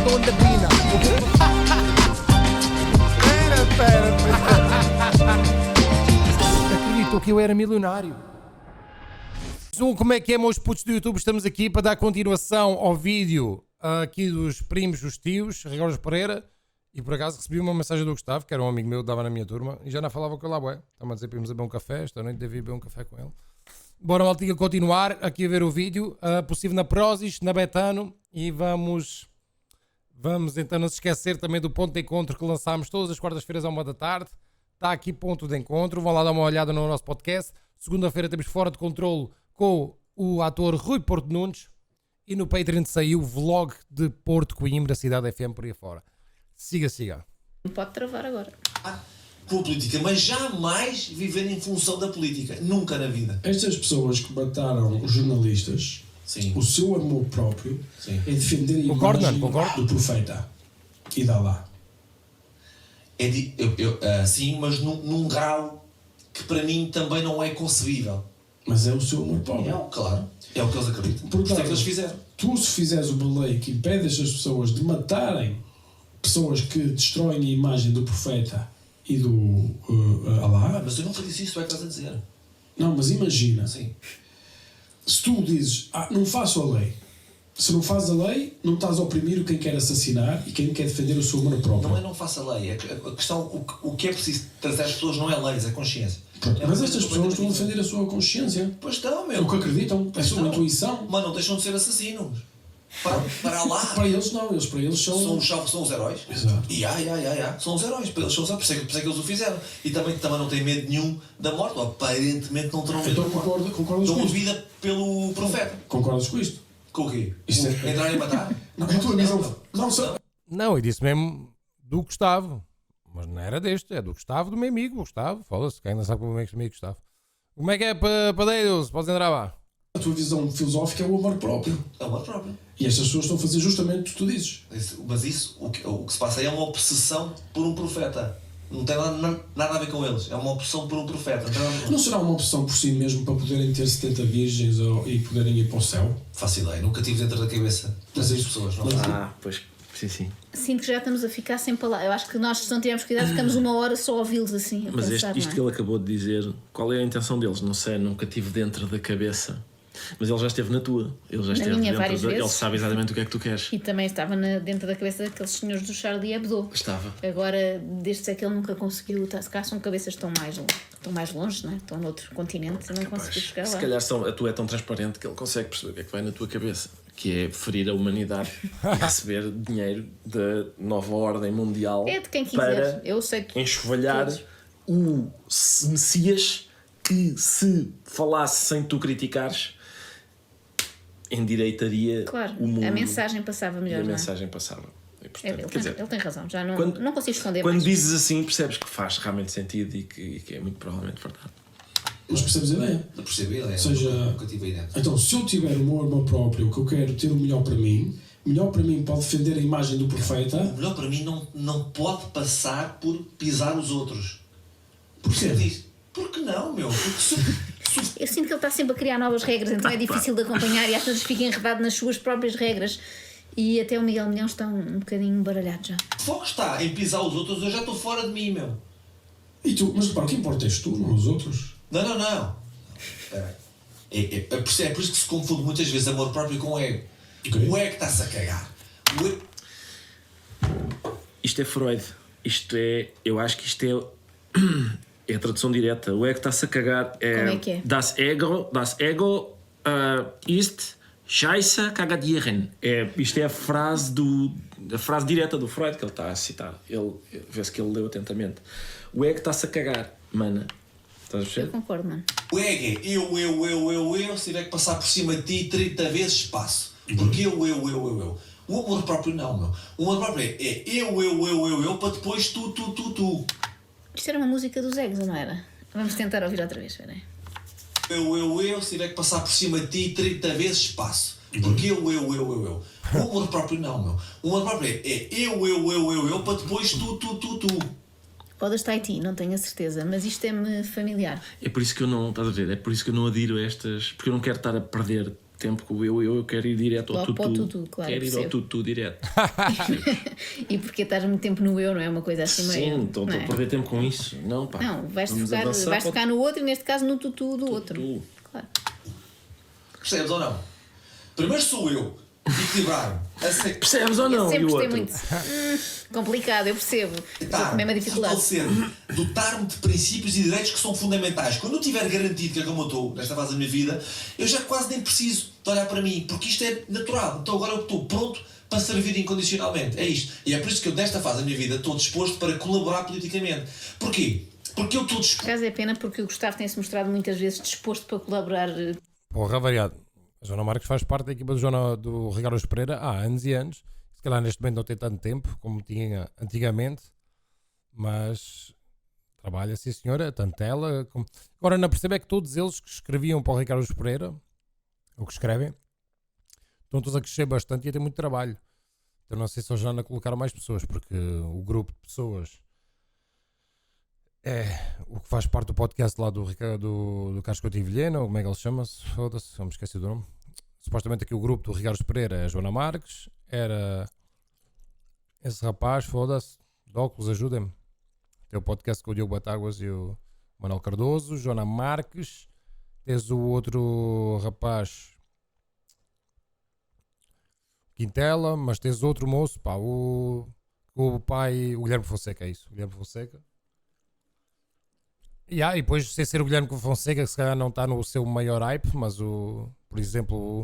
estou na pina. Pera. Acreditou que eu era milionário. Como é que é, meus putos do YouTube? Estamos aqui para dar continuação ao vídeo aqui dos primos, dos tios, Ricardo Pereira. E por acaso recebi uma mensagem do Gustavo, que era um amigo meu que dava na minha turma, e já não falava com ele lá, bué. Estava a dizer para irmos a beber um café, esta noite devia beber um café com ele. Bora, maltinha, continuar aqui a ver o vídeo, possível na Prozis, na Betano, e vamos então não se esquecer também do ponto de encontro que lançámos todas as quartas-feiras à 1 da tarde. Está aqui ponto de encontro, vão lá dar uma olhada no nosso podcast. Segunda-feira temos Fora de Controle com o ator Rui Porto Nunes, e no Patreon saiu o vlog de Porto Coimbra, Cidade FM, por aí fora. Siga. Não pode travar agora. Com a política, mas jamais viver em função da política. Nunca na vida. Estas pessoas que mataram os jornalistas, Sim. o seu amor próprio Sim. é defender a imagem do profeta e dá lá. Sim, mas num grau que para mim também não é concebível. Mas é o seu amor próprio. Claro. É o que eles acreditam. Portanto, Isto é que eles fizeram. Tu, se fizeres uma lei que impede estas pessoas de matarem pessoas que destroem a imagem do profeta e do Alá... Mas eu nunca disse isso, tu é que estás a dizer. Não, mas imagina. Sim. Se tu dizes, não faço a lei. Se não fazes a lei, não estás a oprimir quem quer assassinar e quem quer defender o seu amor próprio. Não faça a lei. A questão, o que é preciso trazer às pessoas não é leis, é consciência. Mas estas pessoas estão a defender a sua consciência. Pois estão, É o que acreditam, é a sua intuição. Mas não deixam de ser assassinos. Para lá. Para eles não, para eles são São os heróis. Exato. São os heróis. Para eles são os heróis. Por isso é que eles o fizeram. E também não têm medo nenhum da morte. Ou aparentemente não terão medo. Então concordas Dão com isto? vida pelo profeta. Concordas com isto? Com o quê? Isto Entrar e matar? Não, é a tua visão. Não, eu disse mesmo do Gustavo. Mas não era deste, é do Gustavo, do meu amigo. Gustavo, foda-se, quem não sabe como é que é amigo Gustavo. Como é que é, Padeiros? Podes entrar lá. A tua visão filosófica é o amor próprio. É o amor próprio. E estas pessoas estão a fazer justamente o que tu dizes. Mas isso, o que se passa aí é uma obsessão por um profeta. Não tem nada a ver com eles. É uma obsessão por um profeta. Não será uma opção por si mesmo para poderem ter 70 virgens e poderem ir para o céu? Faço ideia. Nunca tive dentro da cabeça dessas pessoas. Não Pois, sim. Sinto que já estamos a ficar sem palavras. Eu acho que nós, se não tivermos cuidado, ficamos uma hora só a ouvi-los assim. Mas pensar, isto que ele acabou de dizer, qual é a intenção deles? Não sei, nunca tive dentro da cabeça. Mas ele já esteve na tua. Ele já esteve minha, dentro várias vezes. Ele sabe exatamente o que é que tu queres. E também estava dentro da cabeça daqueles senhores do Charlie Hebdo. Estava. Agora, desde é que ele nunca conseguiu. Se cá são cabeças tão mais longe, não é? Estão noutro continente e não conseguiu chegar lá. Se calhar a tua é tão transparente que ele consegue perceber o que é que vai na tua cabeça. Que é ferir a humanidade e receber dinheiro da nova ordem mundial. É de quem quiser. Para eu sei enxovalhar todos. o Messias que, se falasse sem tu criticares, endireitaria o mundo. A mensagem passava melhor. E a mensagem passava. E, portanto, ele tem razão. Já não consigo esconder quando mais. dizes assim, percebes que faz realmente sentido e que é muito provavelmente verdade. Mas percebes a ideia? Não percebi a ideia. Ou seja, nunca tive a ideia. então, se eu tiver o meu amor próprio, que eu quero ter o melhor para mim pode defender a imagem do profeta. O melhor para mim não pode passar por pisar os outros. Porquê? Porque não, meu? Porque Eu sinto que ele está sempre a criar novas regras, então é difícil de acompanhar e às vezes fica enredado nas suas próprias regras. E até o Miguel Milhão está um bocadinho baralhado já. foco está em pisar os outros, eu já estou fora de mim, meu. E tu, mas para o que importa és tu, não os outros? Não. Espera aí. É por isso que se confunde muitas vezes amor próprio com ego. Okay. O ego está-se a cagar. Isto é Freud. Eu acho que isto é a tradução direta. O ego está-se a cagar. Como é que é? Das Ego ist Scheiße cagadieren. Isto é a frase direta do Freud que ele está a citar. Vê-se que ele leu atentamente. O ego está-se a cagar, mana. Estás a Eu perceber? concordo, mano. O ego é eu, se tiver que passar por cima de ti 30 vezes passo. Porque eu. O amor próprio não, meu. O amor próprio é eu, para depois tu. Isto era uma música dos egos, não era? Vamos tentar ouvir outra vez, espera aí. Eu, se tiver que passar por cima de ti 30 vezes passo. Porque eu. O amor próprio não, meu. O amor próprio é eu, para depois tu. Pode estar em ti, não tenho a certeza, mas isto é-me familiar. É por isso que eu não, estás a ver? É por isso que eu não adiro a estas, porque eu não quero estar a perder tempo com o eu quero ir direto ao Logo para o tutu. tutu, claro, Quero ir ao percebo. tutu direto. E porque estás muito tempo no eu, não é? Uma coisa assim meio. Sim, estou não a é? perder tempo com isso. Não, pá. Não, vais Vamos tocar, avançar vais para o tocar no outro e neste caso no tutu do outro. tutu. Claro. Percebes ou não? Primeiro sou eu, equilibrar-me. Percebes ou Eu não? sempre E o gostei outro? muito. Complicado, eu percebo. Estou com a mesma dificuldade. Dotar-me de princípios e direitos que são fundamentais. Quando eu tiver garantido que é como eu estou nesta fase da minha vida, eu já quase nem preciso de olhar para mim, porque isto é natural. Então agora eu estou pronto para servir incondicionalmente. É isto. E é por isso que eu, nesta fase da minha vida, estou disposto para colaborar politicamente. Porquê? Porque eu estou Por disposto. acaso é pena porque o Gustavo tem-se mostrado muitas vezes disposto para colaborar. Porra, variado. A Joana Marques faz parte da equipa do Ricardo Pereira há anos e anos. Se calhar neste momento não tem tanto tempo como tinha antigamente, mas trabalha, sim senhora, tanto ela como... Agora não percebo é que todos eles que escreviam para o Ricardo Pereira, ou que escrevem, estão todos a crescer bastante e a ter muito trabalho. Então não sei se a Joana colocaram mais pessoas, porque o grupo de pessoas é o que faz parte do podcast lá do Ricardo do Carlos Coutinho Vilhena, ou como é que ele chama-se? Foda-se, eu me esqueci do nome. Supostamente aqui o grupo do Ricardo Pereira é a Joana Marques, era esse rapaz, foda-se, de óculos, ajudem-me. Tem o podcast com o Diogo Batáguas e o Manuel Cardoso, Joana Marques, tens o outro rapaz, Quintela, mas tens outro moço, pá, o pai, o Guilherme Fonseca, é isso, o Guilherme Fonseca. E depois, sem ser o Guilherme Fonseca, que se calhar não está no seu maior hype, mas por exemplo,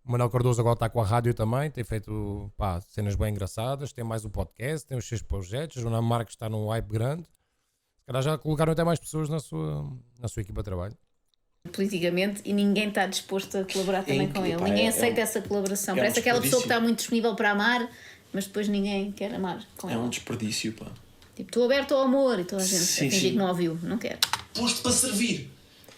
o Manuel Cardoso agora está com a rádio também, tem feito cenas bem engraçadas, tem mais um podcast, tem os seus projetos, a Joana Marques está num hype grande. Se calhar já colocaram até mais pessoas na sua equipa de trabalho. Politicamente e ninguém está disposto a colaborar também com ele. Pá, Ninguém aceita essa colaboração. é um Parece aquela pessoa que desperdício. está muito disponível para amar, mas depois ninguém quer amar com É ela. um desperdício, pá. Tipo, estou aberto ao amor e toda a gente Sim, a fingir sim. que não ouviu. Não quero. Posto para servir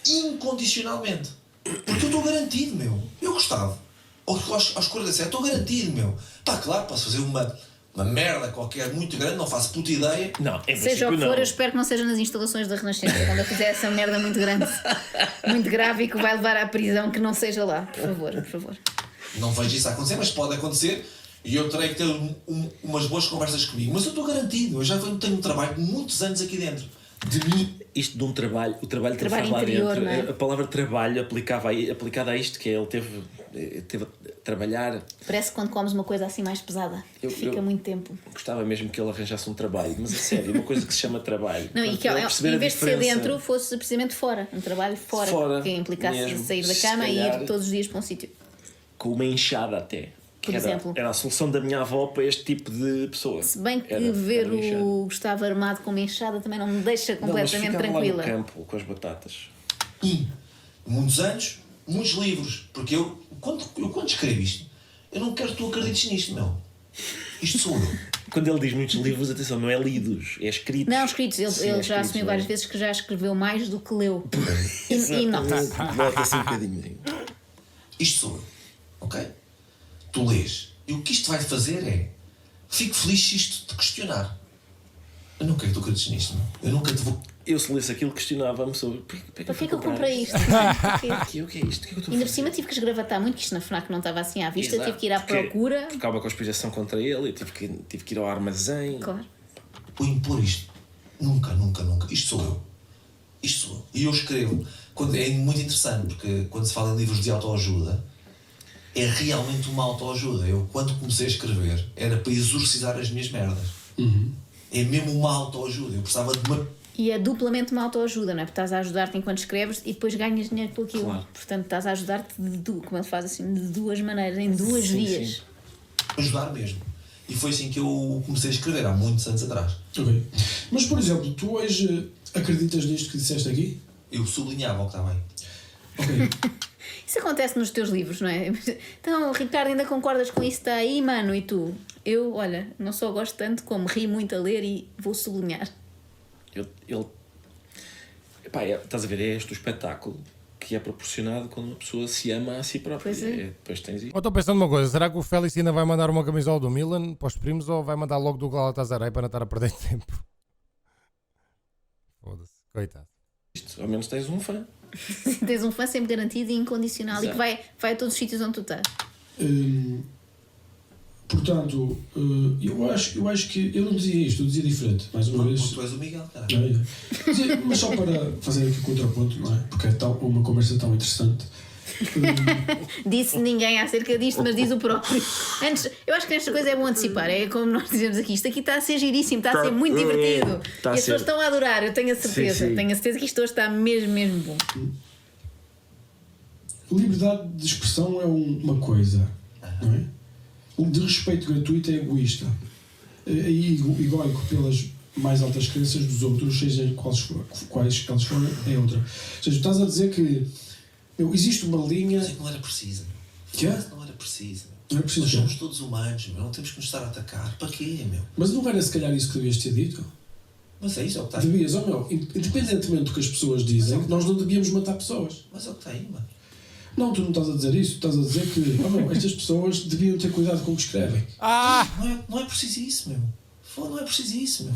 incondicionalmente. Porque eu estou garantido, meu. Eu gostava. Aos 47, estou garantido, meu. Pá, claro, posso fazer uma merda qualquer muito grande, não faço puta ideia. Não, em Seja o que princípio for, não. eu espero que não seja nas instalações da Renascença. Quando eu fizer essa merda muito grande, muito grave e que vai levar à prisão, que não seja lá. Por favor, por favor. Não vejo isso acontecer, mas pode acontecer. E eu terei que ter umas boas conversas comigo. Mas eu estou garantido. Eu já tenho um trabalho de muitos anos aqui dentro. De mim. Isto de um trabalho, o trabalho que ele Trabalho faz lá interior, dentro, não é? a palavra trabalho aplicada a isto, que é ele teve a trabalhar. Parece que quando comes uma coisa assim mais pesada, fica eu- muito tempo. Gostava mesmo que ele arranjasse um trabalho, mas a sério, uma coisa que se chama trabalho. Não, e que Para ele perceber em a vez de ser diferença. dentro, fosse precisamente fora. Um trabalho fora, Fora, que implicasse mesmo. sair da Se cama e calhar- ir todos os dias para um sítio. Com uma enxada até. Por exemplo. Era a solução da minha avó para este tipo de pessoa. Se bem que Era ver uma enxada. o Gustavo armado com uma enxada também não me deixa Não, mas completamente ficava tranquila. lá no campo com as batatas. E muitos anos, muitos livros. Porque eu quando escrevo isto, eu não quero que tu acredites nisto, meu. Isto sou eu. Quando ele diz muitos livros, atenção, não é lidos, é escritos. Não, escritos. Ele, Sim, ele é já escritos, assumiu não é? várias vezes que já escreveu mais do que leu. E nota-se. Nota-se um bocadinho. Isto sou eu. Ok? Tu lês. E o que isto vai fazer é... Fico feliz se isto te questionar. Eu não quero que tu acredites nisto, meu. Eu nunca te vou... Eu, se lesse aquilo, questionava-me sobre Para que é que eu comprei isto? O que é isto? O que é que eu estou a Ainda por fazer? cima tive que esgravatar muito, que isto na FNAC não estava assim à vista, Exato, tive que ir à porque procura. Ficava com a conspiração contra ele, eu tive que ir ao armazém. Claro. Vou impor isto. Nunca, nunca, nunca. Isto sou eu. Isto sou eu. E eu escrevo. É muito interessante, porque quando se fala em livros de autoajuda, é realmente uma autoajuda. Eu, quando comecei a escrever, era para exorcizar as minhas merdas. É mesmo uma autoajuda. Eu precisava de uma... E é duplamente uma autoajuda, não é? Porque estás a ajudar-te enquanto escreves e depois ganhas dinheiro por aquilo. Claro. Portanto, estás a ajudar-te como ele faz assim, de duas maneiras, em duas Sim, vias. sim. ajudar mesmo. E foi assim que eu comecei a escrever, há muitos anos atrás. Ok. Mas, por exemplo, tu hoje acreditas nisto que disseste aqui? Eu sublinhava o que está bem. Ok. Isso acontece nos teus livros, não é? Então, Ricardo, ainda concordas com isso? Está aí, mano? E tu? Eu, olha, não só gosto tanto como ri muito a ler e vou sublinhar. Epá, estás a ver, é este o espetáculo que é proporcionado quando uma pessoa se ama a si própria. Pois é. Depois tens isto. Eu estou pensando uma coisa, será que o Félix ainda vai mandar uma camisola do Milan para os primos ou vai mandar logo do Galatasaray para não estar a perder tempo? Foda-se, coitado. Ao menos tens um fã. Tens um fã sempre garantido e incondicional. Exato. E que vai a todos os sítios onde tu estás. Portanto, eu acho que eu não dizia isto, eu dizia diferente, mais uma vez. Porque tu és o Miguel, cara. Mas só para fazer aqui o contraponto, não é? Porque é uma conversa tão interessante. Disse ninguém acerca disto, mas diz o próprio. Antes, eu acho que esta coisa é bom antecipar. É como nós dizemos aqui: isto aqui está a ser giríssimo, está a ser muito divertido. Está E a as ser. pessoas estão a adorar, eu tenho a certeza. Sim. Tenho a certeza que isto hoje está mesmo bom. Liberdade de expressão é uma coisa, não é? O de respeito gratuito é egoísta. É egoico pelas mais altas crenças dos outros, seja quais elas forem, é outra. Ou seja, estás a dizer que existe uma linha. Mas não era preciso. Que é? Não era preciso. Não é preciso. Nós somos todos humanos, meu. Não temos que nos estar a atacar. Para quê, meu? Mas não era se calhar isso que devias ter dito? Mas é isso, é o que está aí. Devias, independentemente do que as pessoas dizem, nós não devíamos matar pessoas. Mas é o que está aí, mano. Não, tu não estás a dizer isso, tu estás a dizer que estas pessoas deviam ter cuidado com o que escrevem. Não é preciso isso, meu. Não é preciso isso, meu.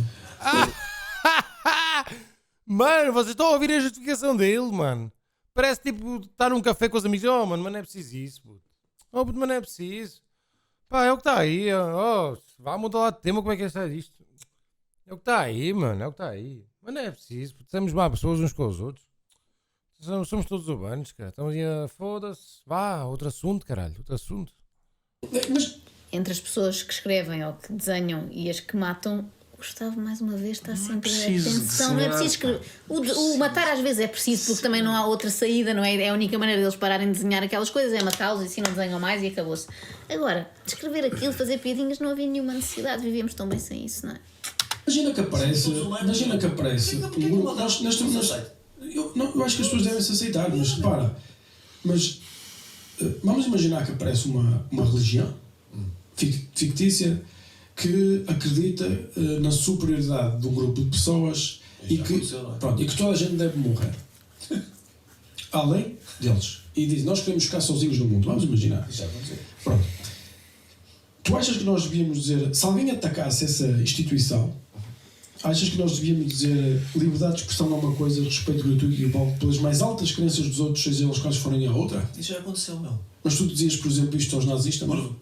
Mano, vocês estão a ouvir a justificação dele, mano. Parece tipo estar num café com os amigos. Oh, mano, mas não é preciso isso, puto. Oh, puto, mas não é preciso. Pá, é o que está aí. Oh, vá mudar lá de tema, como é que é isto? É o que está aí, mano, é o que está aí. Mas não é preciso, puto. Somos má pessoas uns com os outros. Somos todos humanos, cara. Estamos aí a foda-se. Vá, outro assunto, caralho. Outro assunto. Mas Entre as pessoas que escrevem ou que desenham e as que matam, o Gustavo, mais uma vez, está sempre a preciso atenção. Não é preciso escrever. O matar às vezes é preciso, porque também não há outra saída, não é? É a única maneira deles pararem de desenhar aquelas coisas, é matá-los e assim não desenham mais e acabou-se. Agora, descrever aquilo, fazer piadinhas, não havia nenhuma necessidade. Vivíamos tão bem sem isso, não é? imagina que aparece. Imagina que aparece. Porquê que não nós- não nós- aceita? eu acho que as pessoas devem se aceitar, mas repara. Mas vamos imaginar que aparece uma religião fictícia que acredita na superioridade de um grupo de pessoas e Já que, aconteceu, não é? pronto, e que toda a gente deve morrer. Além deles. E diz, nós queremos ficar sozinhos no mundo. Vamos imaginar. Já aconteceu. Pronto. Tu achas que nós devíamos dizer, se alguém atacasse essa instituição, achas que nós devíamos dizer liberdade de expressão é uma coisa, respeito gratuito e igual pelas mais altas crenças dos outros, seja eles quais forem a outra? Isso já aconteceu, meu. Mas tu dizias, por exemplo, isto aos nazistas, não? Mano,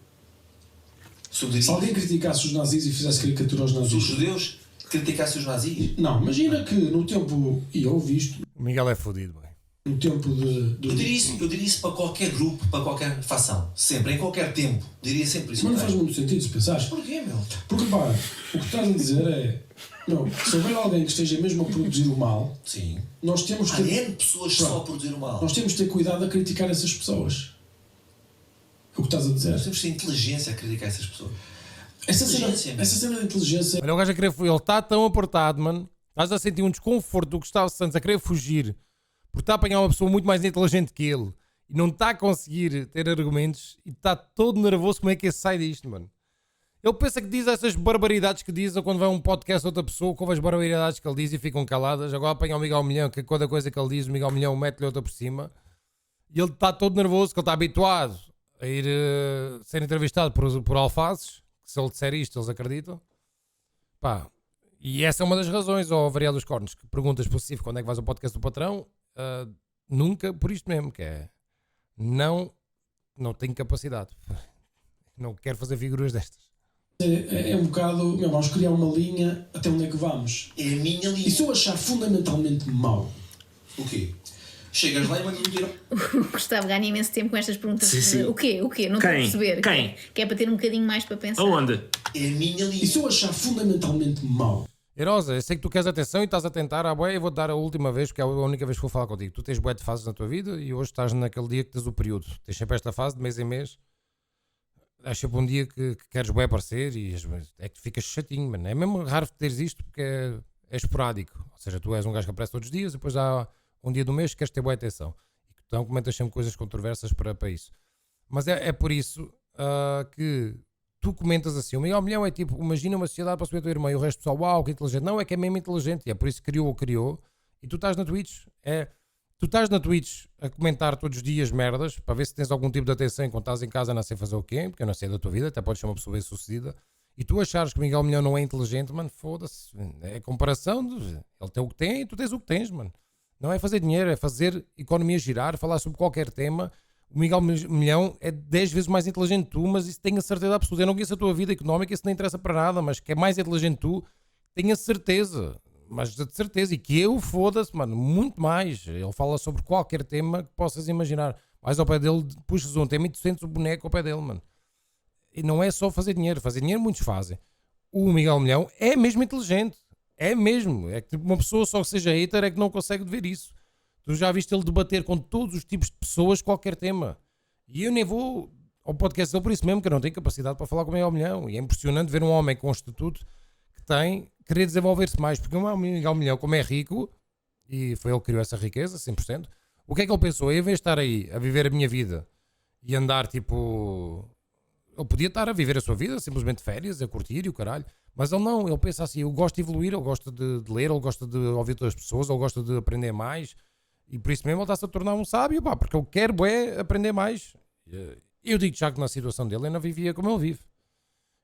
Se alguém criticasse os nazis e fizesse caricatura aos se os nazis... judeus criticassem os nazis, Não, imagina que no tempo, e eu ouvi isto, O Miguel é fodido, bem. no tempo de... eu diria isso para qualquer grupo, para qualquer facção. Sempre, em qualquer tempo. Diria sempre isso. Mas não faz muito sentido se pensares. Porquê, meu? Porque, pá, o que estás a dizer é... Não, se houver alguém que esteja mesmo a produzir o mal, Sim. nós temos Há que... N pessoas só a produzir o mal. Nós temos de ter cuidado a criticar essas pessoas. É o que estás a dizer. Nós temos de ter inteligência a criticar essas pessoas. Essa Inteligência, cena de inteligência... Olha, o gajo a querer fugir. Ele está tão apertado, mano. Estás a sentir um desconforto do Gustavo Santos a querer fugir. Porque está a apanhar uma pessoa muito mais inteligente que ele. E não está a conseguir ter argumentos. E está todo nervoso como é que ele sai disto, mano. Ele pensa que diz essas barbaridades que diz, ou quando vai a um podcast de outra pessoa, com as barbaridades que ele diz e ficam caladas. Agora apanha o Miguel Milhão, que cada coisa que ele diz, o Miguel Milhão mete-lhe outra por cima. E ele está todo nervoso, que ele está habituado a ir ser entrevistado por alfaces. Que se ele disser isto, eles acreditam. Pá, e essa é uma das razões, ó variado dos cornos, que pergunta específico quando é que vais ao podcast do patrão, nunca por isto mesmo, que é não tenho capacidade. Não quero fazer figuras destas. É um bocado... Meu, vamos criar uma linha até onde é que vamos. É a minha linha. E se eu achar fundamentalmente mau, O quê? Chegas lá e mandas um tiro. O Gustavo ganha imenso tempo com estas perguntas. Sim, sim. O quê? Não estou a perceber. Quem? Que é para ter um bocadinho mais para pensar. Aonde? É a minha linha. e se eu achar fundamentalmente mau, Erosa, eu sei que tu queres atenção e estás a tentar, eu vou-te dar a última vez, porque é a única vez que vou falar contigo. Tu tens bué de fases na tua vida e hoje estás naquele dia que tens o período. Tens sempre esta fase de mês em mês. É sempre um dia que queres bué aparecer e é que tu ficas chatinho, mano. É mesmo raro teres isto porque é esporádico. Ou seja, tu és um gajo que aparece todos os dias e depois há um dia do mês que queres ter bué atenção. Então comentas sempre coisas controversas para isso. Mas é por isso que tu comentas assim, o Miguel Milhão é tipo, imagina uma sociedade para subir o teu irmão e o resto do pessoal, uau, que inteligente. Não, é que é mesmo inteligente e é por isso que criou. E tu estás na Twitch, tu estás na Twitch a comentar todos os dias merdas para ver se tens algum tipo de atenção enquanto estás em casa, não sei fazer o quê, porque eu não sei da tua vida, até podes ser uma pessoa bem sucedida. E tu achares que o Miguel Milhão não é inteligente, mano, foda-se. É comparação, ele tem o que tem e tu tens o que tens, mano. Não é fazer dinheiro, é fazer economia girar, falar sobre qualquer tema. O Miguel Milhão é 10 vezes mais inteligente que tu, mas isso tenho a certeza absoluta. Eu não conheço a tua vida económica, isso não interessa para nada, mas que é mais inteligente que tu, tenho a certeza. Mas de certeza. E que eu, foda-se, mano, muito mais. Ele fala sobre qualquer tema que possas imaginar. Vais ao pé dele, puxas um tema e tu sentes o boneco ao pé dele, mano. E não é só fazer dinheiro. Fazer dinheiro muitos fazem. O Miguel Milhão é mesmo inteligente. É mesmo. É que tipo, uma pessoa só que seja hater é que não consegue ver isso. Tu já viste ele debater com todos os tipos de pessoas qualquer tema. E eu nem vou ao podcast dele por isso mesmo, que eu não tenho capacidade para falar com o Miguel Milhão. E é impressionante ver um homem com um estatuto que tem, querer desenvolver-se mais. Porque o Miguel Milhão, como é rico, e foi ele que criou essa riqueza, 100%, o que é que ele pensou? Eu, em vez de estar aí a viver a minha vida e andar tipo... Ele podia estar a viver a sua vida, simplesmente férias, a curtir e o caralho. Mas ele não, ele pensa assim, eu gosto de evoluir, ele gosta de ler, ele gosta de ouvir outras pessoas, ele gosta de aprender mais. E por isso mesmo ele está-se a tornar um sábio, pá, porque ele quer aprender mais. Eu digo já que na situação dele eu não vivia como ele vive.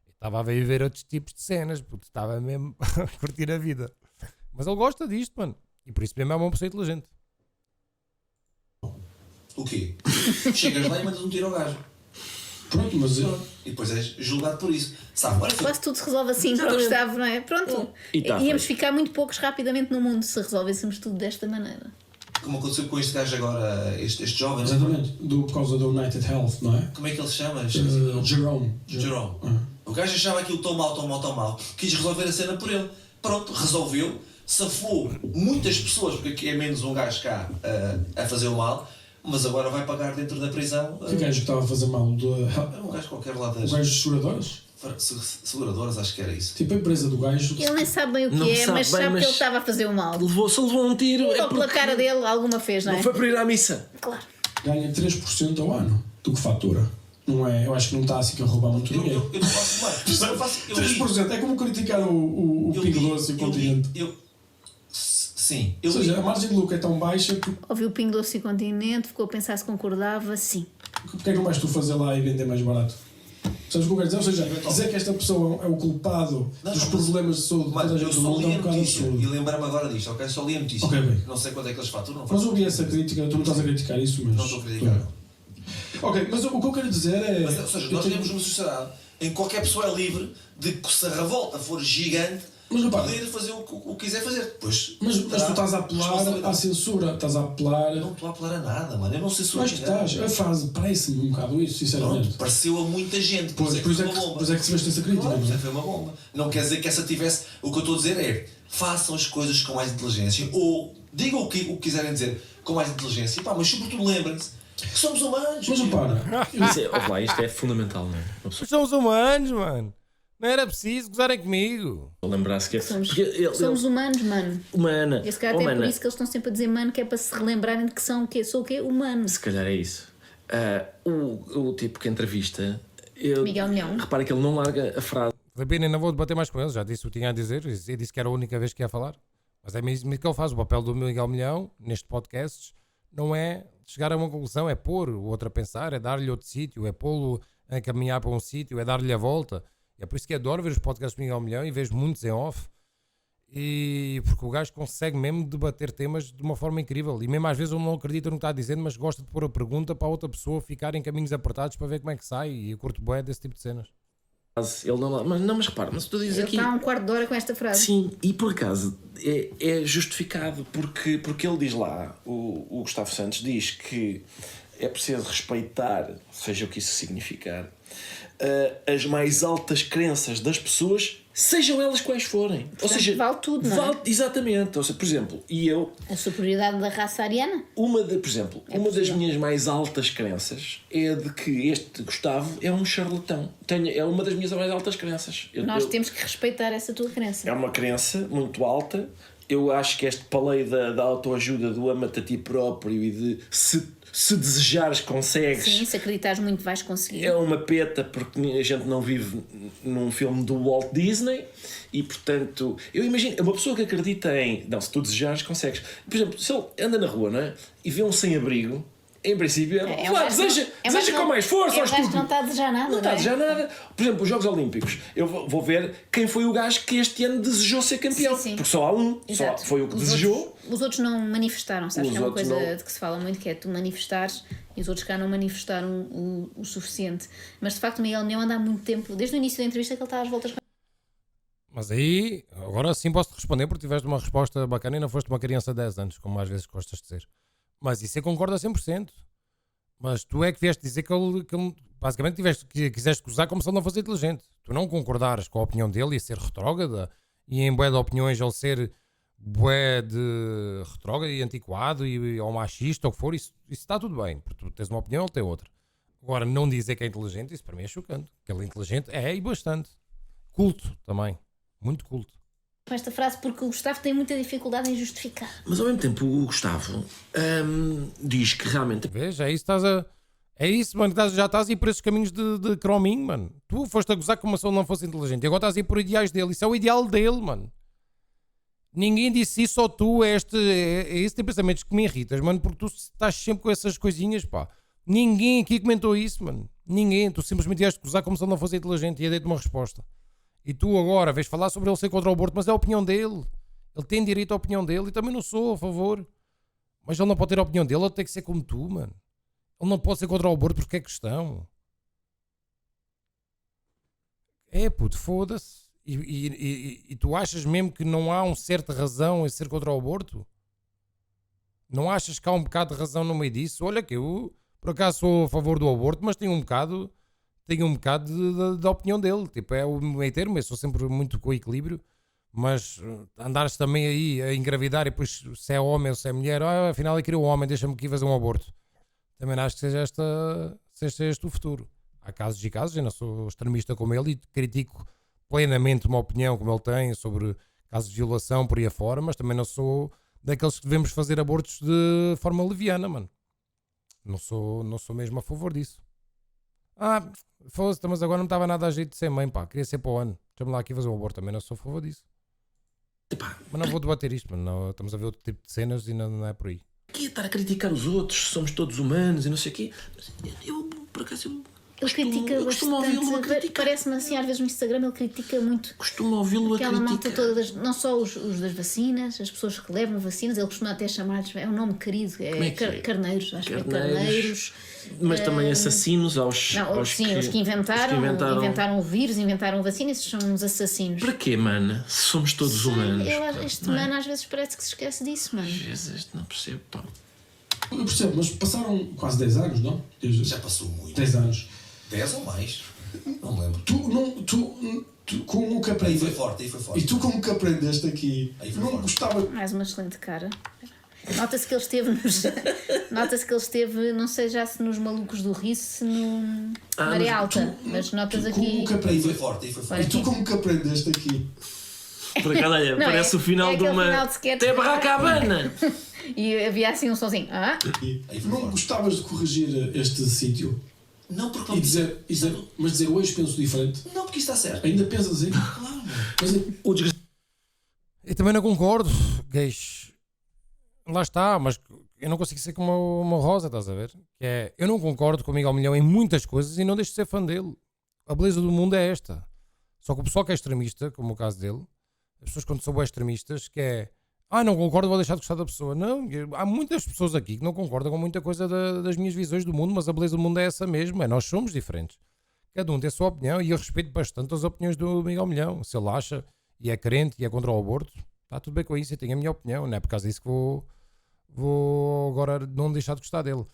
Eu estava a viver outros tipos de cenas, porque estava mesmo a curtir a vida. Mas ele gosta disto, mano. E por isso mesmo é uma pessoa inteligente. O quê? Chegas lá e mandas um tiro ao gajo. Pronto, mas Pronto. E depois és julgado por isso. Sabe, olha, Quase tudo se resolve assim para o Gustavo, não é? Pronto. E tá Íamos feito. ficar muito poucos rapidamente no mundo se resolvêssemos tudo desta maneira. como aconteceu com este gajo agora, este jovem. exatamente, por causa da United Health, não é? Como é que ele se chama? Jerome. Jerome. O gajo achava aquilo tão mal, quis resolver a cena por ele. Pronto, resolveu, safou muitas pessoas, porque aqui é menos um gajo cá a fazer o mal, mas agora vai pagar dentro da prisão. Que gajo que estava a fazer mal? Era um gajo qualquer lá O das gajo dos seguradoras? seguradoras, acho que era isso. Tipo a empresa do gajo. Ele nem sabe bem o Não que é, sabe mas bem, sabe mas- que ele estava a fazer o mal. Se levou um tiro. Ou É pela porque cara dele, alguma fez, não é? não foi para ir à missa. Claro. Ganha 3% ao ano do que fatura. Não é? Eu acho que não está assim a roubar muito dinheiro. Eu não faço mais. Eu faço, eu li. 3% é como criticar o Eu Pingo li, Doce e o eu li, Continente. Sim, eu Ou seja, li. a margem de lucro é tão baixa que Ouviu o Pingo Doce e Continente, ficou a pensar se concordava, sim. porque é que não vais tu fazer lá e vender mais barato? Sabes o que eu quero dizer? Ou seja, dizer que esta pessoa é o culpado Não, dos não, problemas de saúde de toda a Mas eu gente do só mundo é li um a bocado notícia e absurdo. lembrar-me agora disto, ok? Só li a notícia. Ok, bem. Não sei quanto é que eles faturam. Mas eu ouvi essa crítica, tu não estás a criticar isso, mas... Não estou a criticar. Ok, mas o que eu quero dizer é... Mas, ou seja, eu nós tenho- vivemos numa sociedade em que qualquer pessoa é livre de que, se a revolta for gigante, Mas, repara, poder fazer o que quiser fazer. Pois, Mas tu estás a apelar à responsabilidade. censura, estás a apelar... Não estou a apelar a nada, mano. Eu não sei se Mas que estás, a frase parece-me um bocado isso, sinceramente. Pronto, pareceu a muita gente. Por Pois isso é é que foi uma bomba. que recebeste essa crítica, Claro, não é? por isso é que foi uma bomba. Não quer dizer que essa tivesse. O que eu estou a dizer é: façam as coisas com mais inteligência. Ou digam o que quiserem dizer com mais inteligência. Pá, mas sobretudo lembrem-se que somos humanos. Mas repara, Ouve lá, isto é fundamental, não é? Uma pessoa Somos humanos, mano. Não era preciso gozarem comigo. lembrar-se que é. Somos, Porque somos humanos, mano. humana. Esse cara até é por isso que eles estão sempre a dizer mano, que é para se relembrarem de que são o quê? Sou o quê? Humano. Se calhar é isso. O tipo que entrevista. Miguel Milhão. Repara que ele não larga a frase. Filipe, não vou debater mais com ele, já disse o que tinha a dizer, e disse que era a única vez que ia falar. Mas é mesmo que ele faz. O papel do Miguel Milhão, neste podcast, não é chegar a uma conclusão, é pôr o outro a pensar, é dar-lhe outro sítio, é pô-lo a caminhar para um sítio, é dar-lhe a volta. É por isso que adoro ver os podcasts do Miguel Milhão e vejo muitos em off. E porque o gajo consegue mesmo debater temas de uma forma incrível. E mesmo às vezes ele não acredita no que está dizendo, mas gosta de pôr a pergunta para a outra pessoa ficar em caminhos apertados para ver como é que sai. E eu curto bué desse tipo de cenas. Ele não, mas repara, mas tu dizes Ele aqui. está há um quarto de hora com esta frase. Sim, e por acaso é justificado, porque ele diz lá, o Gustavo Santos diz que é preciso respeitar, seja o que isso significar, as mais altas crenças das pessoas, sejam elas quais forem. Ou seja, vale tudo, não é? exatamente. Ou seja, por exemplo, A superioridade da raça ariana? uma das minhas mais altas crenças é de que este Gustavo é um charlatão. É uma das minhas mais altas crenças. Nós temos que respeitar essa tua crença. É uma crença muito alta. Eu acho que este paleio da autoajuda, do ama-te a ti próprio e de se desejares consegues, Sim, se acreditares muito vais conseguir. é uma peta, porque a gente não vive num filme do Walt Disney e, portanto, eu imagino, uma pessoa que acredita em, não, se tu desejares consegues. Por exemplo, se ele anda na rua, não é? E vê um sem-abrigo, Em princípio, um gajo deseja que com mais força é um aos gajo que não estúpidos. está a desejar nada. Não está a é? desejar nada. Por exemplo, os Jogos Olímpicos. Eu vou ver quem foi o gajo que este ano desejou ser campeão. Sim, sim. Porque só há um. Só Exato. foi o que Os desejou. outros, os outros não manifestaram, sabes? Os Que é uma outros coisa não. de que se fala muito, que é tu manifestares e os outros cá não manifestaram o suficiente. Mas de facto, o Miguel Milhão anda há muito tempo, desde o início da entrevista, que ele está às voltas com. Mas aí, agora sim posso-te responder porque tiveste uma resposta bacana e não foste uma criança de 10 anos, como às vezes gostas de dizer. Mas isso eu concordo a 100%. Mas tu é que vieste dizer que ele basicamente quiseste gozar como se ele não fosse inteligente. Tu não concordares com a opinião dele e ser retrógrada, e em bué de opiniões ele ser bué de retrógrado e antiquado ou machista ou o que for, isso está tudo bem, porque tu tens uma opinião, ele tem outra. Agora, não dizer que é inteligente, isso para mim é chocante. Que ele é inteligente, e bastante. Culto também, muito culto. Com esta frase, porque o Gustavo tem muita dificuldade em justificar. Mas ao mesmo tempo, o Gustavo diz que realmente. Vês? É isso, é isso, mano, já estás a ir por esses caminhos de crominho, mano. Tu foste a gozar como se ele não fosse inteligente e agora estás a ir por ideais dele. Isso é o ideal dele, mano. Ninguém disse isso, só tu. É esse tipo de pensamentos que me irritas, mano, porque tu estás sempre com essas coisinhas, pá. Ninguém aqui comentou isso, mano. Ninguém. Tu simplesmente vieste gozar como se ele não fosse inteligente e ia dar-te uma resposta. E tu agora vês falar sobre ele ser contra o aborto, mas é a opinião dele. Ele tem direito à opinião dele e também não sou a favor. Mas ele não pode ter a opinião dele, ele tem que ser como tu, mano. Ele não pode ser contra o aborto porque é questão. É, puto, foda-se. E tu achas mesmo que não há uma certa razão em ser contra o aborto? Não achas que há um bocado de razão no meio disso? Olha que eu, por acaso, sou a favor do aborto, mas tenho um bocado da opinião dele. Tipo, é o meio termo, eu sou sempre muito com equilíbrio. Mas andares também aí a engravidar e depois se é homem ou se é mulher, afinal eu queria um homem, deixa-me aqui fazer um aborto. Também não acho que seja este o futuro. Há casos e casos, eu não sou extremista como ele e critico plenamente uma opinião como ele tem sobre casos de violação por aí afora, mas também não sou daqueles que devemos fazer abortos de forma leviana, mano. Não sou mesmo a favor disso. Fosse, mas agora não estava nada a jeito de ser mãe, pá, queria ser para o ano. Deixa-me lá aqui fazer um aborto, também não sou a favor disso. Epá, Mas não vou debater isto, mano. Não, estamos a ver outro tipo de cenas e não é por aí. que estar a criticar os outros, somos todos humanos e não sei o quê. Eu, por acaso, Ele critica costumo ouvi-lo a bastante. criticar. Parece-me assim, às vezes no Instagram, ele critica muito. Costumo ouvi-lo a Aquela malta criticar. toda, não só os das vacinas, as pessoas que levam vacinas, ele costuma até chamar-lhes, é um nome querido, Como é que é? carneiros, acho que é Carneiros. carneiros. Mas também assassinos aos Os que inventaram o vírus, inventaram a vacina, esses são uns assassinos. Para quê, mano? Se somos todos humanos. Este não é? mano às vezes parece que se esquece disso, mano. Às vezes não percebo, pá. Eu percebo, mas passaram quase 10 anos, não? Já passou muito. 10 anos. 10 ou mais. Não me lembro. Tu como que Aí foi aprendeste... forte, aí foi forte. E tu como que aprendeste aqui? Aí foi Não forte. gostava... Mais uma excelente cara. Nota-se que ele esteve Nota-se que ele esteve, não sei já se nos Malucos do Riso, se no Maré Alta, mas notas aqui. Como que Aí foi aprendeste... forte, aí foi Olha forte. E tu como que aprendeste aqui? Por acaso, olha, Não, parece o final de aquele uma. final de sketch. Até barraca Habana! E havia assim um sonzinho. E Aí foi não forte. gostavas de corrigir este sítio? Não, porque E não dizer hoje penso diferente? Não, porque isso está certo. Ainda pensas assim? Claro. Mas, O desgraçado. Eu também não concordo, gays. Lá está, mas eu não consigo ser como uma Rosa, estás a ver? Que é, eu não concordo com o Miguel Milhão em muitas coisas e não deixo de ser fã dele. A beleza do mundo é esta. Só que o pessoal que é extremista, como o caso dele, as pessoas quando são bem extremistas, que é não concordo, vou deixar de gostar da pessoa. Não, há muitas pessoas aqui que não concordam com muita coisa das minhas visões do mundo, mas a beleza do mundo é essa mesmo, nós somos diferentes. Cada um tem a sua opinião e eu respeito bastante as opiniões do Miguel Milhão. Se ele acha e é crente e é contra o aborto, está tudo bem com isso, eu tenho a minha opinião, não é por causa disso que vou agora não deixar de gostar dele.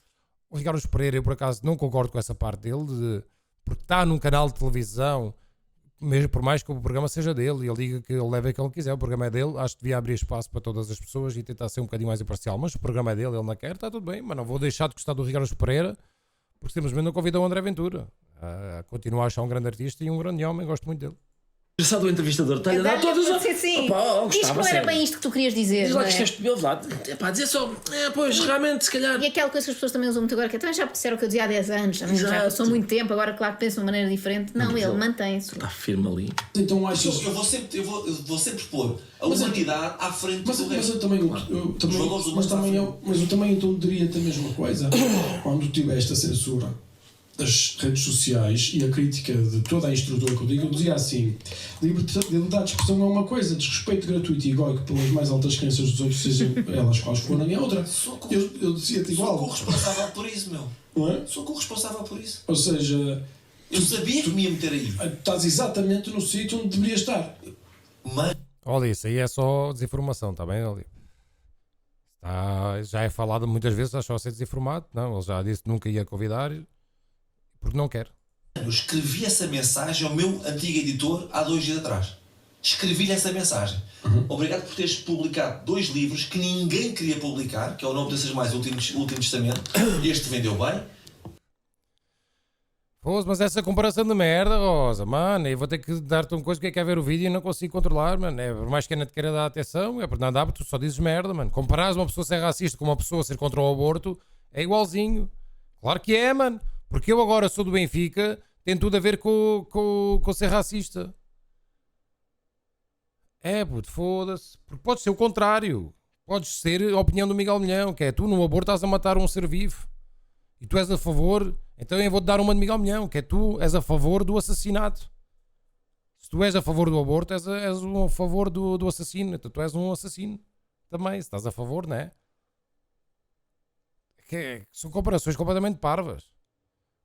O Ricardo Pereira, eu por acaso não concordo com essa parte dele, porque está num canal de televisão, mesmo por mais que o programa seja dele e ele diga que ele leva aquilo que quiser, o programa é dele, acho que devia abrir espaço para todas as pessoas e tentar ser um bocadinho mais imparcial, mas o programa é dele, ele não quer, está tudo bem, mas não vou deixar de gostar do Ricardo Pereira porque simplesmente não convidou o André Ventura. Continuo a achar um grande artista e um grande homem, gosto muito dele. Engraçado o entrevistador, está-lhe a dar todas as... Sim, sim. Opa, Diz que gostava, não era sério. bem isto que tu querias dizer. Diz lá não que é? isto é lá. Epá, dizer só, pois, realmente, se calhar... E aquela coisa que as pessoas também usam muito agora, que também já disseram o que eu dizia há 10 anos, também já Exato. passou muito tempo, agora claro que pensa de uma maneira diferente. Não, ele mantém-se. Está firme ali. Então achas. Eu vou sempre pôr a humanidade à frente Mas do eu resto. também, valores mas humanos eu também então diria-te a mesma coisa. Quando tiveste a censura das redes sociais e a crítica de toda a estrutura que eu digo, eu dizia assim: liberdade de expressão é uma coisa, desrespeito gratuito e egóico pelas mais altas crenças dos outros, sejam elas quais forem, é outra. Eu dizia-te Sou igual. corresponsável por isso, meu. Não é? Sou corresponsável por isso. Ou seja, Eu sabia que me ia meter aí. estás exatamente no sítio onde deverias estar. Mas Olha, isso aí é só desinformação, está bem, Olha? Já é falado muitas vezes, estás só a ser desinformado. Não, ele já disse que nunca ia convidar porque não quer. eu escrevi essa mensagem ao meu antigo editor há 2 dias atrás. Escrevi-lhe essa mensagem. Obrigado por teres publicado 2 livros que ninguém queria publicar, que é o Nome Desses Mais, o Último Testamento. Este vendeu bem. Pô, mas essa comparação de merda, Rosa, mano, eu vou ter que dar-te uma coisa que é que é ver o vídeo e não consigo controlar, mano. É, por mais que eu não te queira dar atenção, é por nada, tu só dizes merda, mano. Comparares uma pessoa ser racista com uma pessoa ser contra o aborto é igualzinho. Claro que é, mano. Porque eu agora sou do Benfica, tem tudo a ver com ser racista. É, puto, foda-se. Porque pode ser o contrário. Podes ser a opinião do Miguel Milhão, que é tu no aborto estás a matar um ser vivo. E tu és a favor, então eu vou-te dar uma de Miguel Milhão, que é tu és a favor do assassinato. Se tu és a favor do aborto, és a favor do assassino. Então tu és um assassino também, se estás a favor, não é? São comparações completamente parvas.